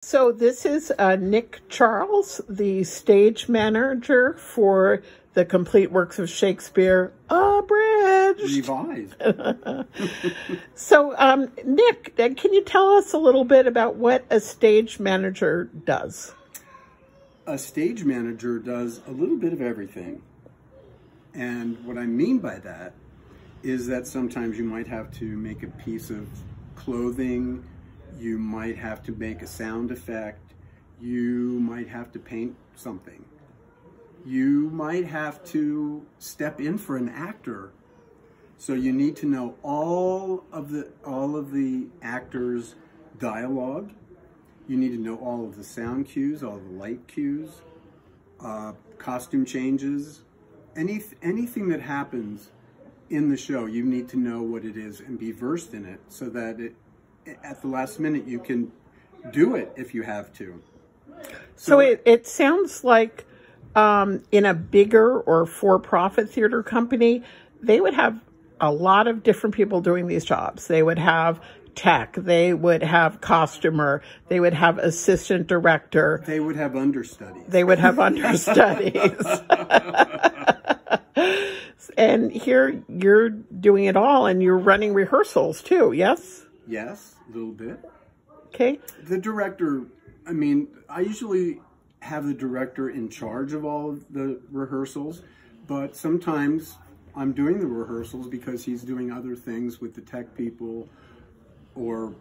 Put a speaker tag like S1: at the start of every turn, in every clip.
S1: So this is Nick Charles, the stage manager for the complete works of Shakespeare, abridged.
S2: Revised.
S1: So, Nick, can you tell us a little bit about what a stage manager does?
S2: A stage manager does a little bit of everything. And what I mean by that is that sometimes you might have to make a piece of clothing, you might have to make a sound effect, you might have to paint something. You might have to step in for an actor. So you need to know all of the actors' dialogue. You need to know all of the sound cues, all the light cues, costume changes, anything that happens in the show. You need to know what it is and be versed in it so that at the last minute you can do it if you have to.
S1: So it sounds like in a bigger or for-profit theater company, they would have a lot of different people doing these jobs. They would have tech, they would have costumer, they would have assistant director.
S2: They would have understudies.
S1: They would have understudies. And here you're doing it all and you're running rehearsals too, yes?
S2: Yes, a little bit.
S1: Okay.
S2: The director, I mean, I usually have the director in charge of all of the rehearsals, but sometimes I'm doing the rehearsals because he's doing other things with the tech people or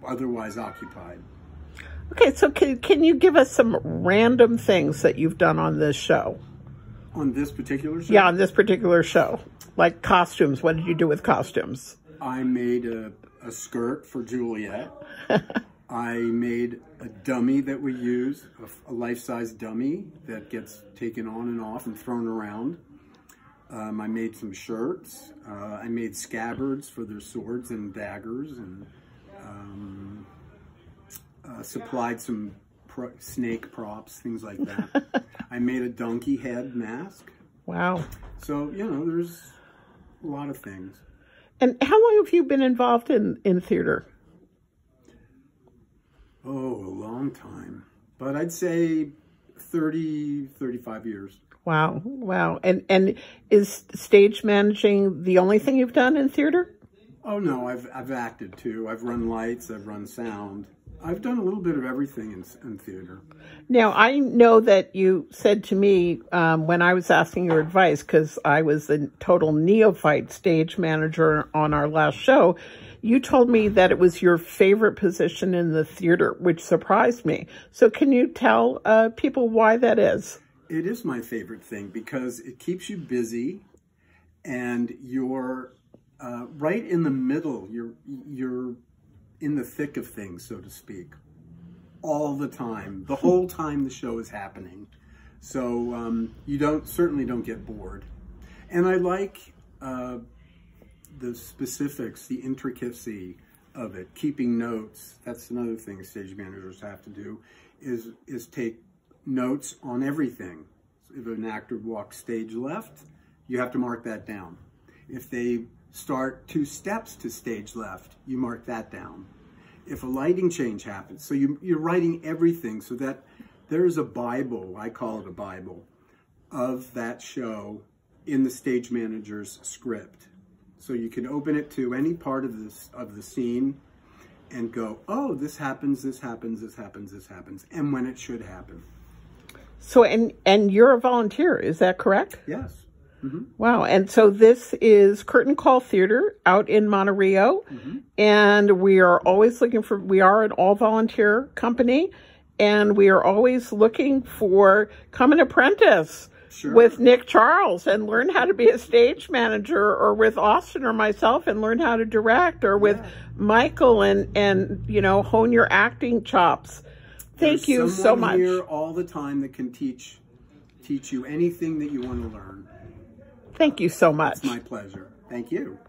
S2: otherwise occupied.
S1: Okay, so can you give us some random things that you've done on this show?
S2: On this particular show?
S1: Yeah, on this particular show. Like costumes. What did you do with costumes?
S2: I made a skirt for Juliet. I made a dummy that we use, a life-size dummy that gets taken on and off and thrown around. I made some shirts. I made scabbards for their swords and daggers, and supplied some snake props, things like that. I made a donkey head mask.
S1: Wow.
S2: So, you know, there's a lot of things.
S1: And how long have you been involved in theater?
S2: Oh, a long time. But I'd say 30, 35 years.
S1: Wow. Wow. And is stage managing the only thing you've done in theater?
S2: Oh, no. I've acted, too. I've run lights. I've run sound. I've done a little bit of everything in theater. Now,
S1: I know that you said to me when I was asking your advice, because I was a total neophyte stage manager on our last show, you told me that it was your favorite position in the theater, which surprised me. So can you tell people why that is?
S2: It is my favorite thing because it keeps you busy and you're right in the middle. You're in the thick of things, so to speak, all the time, the whole time the show is happening. So you certainly don't get bored. And I like the specifics, the intricacy of it, keeping notes. That's another thing stage managers have to do, is take notes on everything. If an actor walks stage left, you have to mark that down. If they start 2 steps to stage left, you mark that down. If a lighting change happens, so you're writing everything so that there's a Bible, I call it a Bible, of that show in the stage manager's script. So you can open it to any part of the scene and go, oh, this happens, this happens, this happens, this happens, and when it should happen. So,
S1: and you're a volunteer, is that correct?
S2: Yes. Mm-hmm.
S1: Wow. And so this is Curtain Call Theater out in Monterey.
S2: Mm-hmm.
S1: And we are always we are an all-volunteer company, and we are always looking for, come and apprentice with Nick Charles and learn how to be a stage manager, or with Austin or myself and learn how to direct, or with Michael and you know, hone your acting chops. Thank you so much.
S2: There's someone here all the time that can teach you anything that you want to learn.
S1: Thank you so much.
S2: It's my pleasure. Thank you.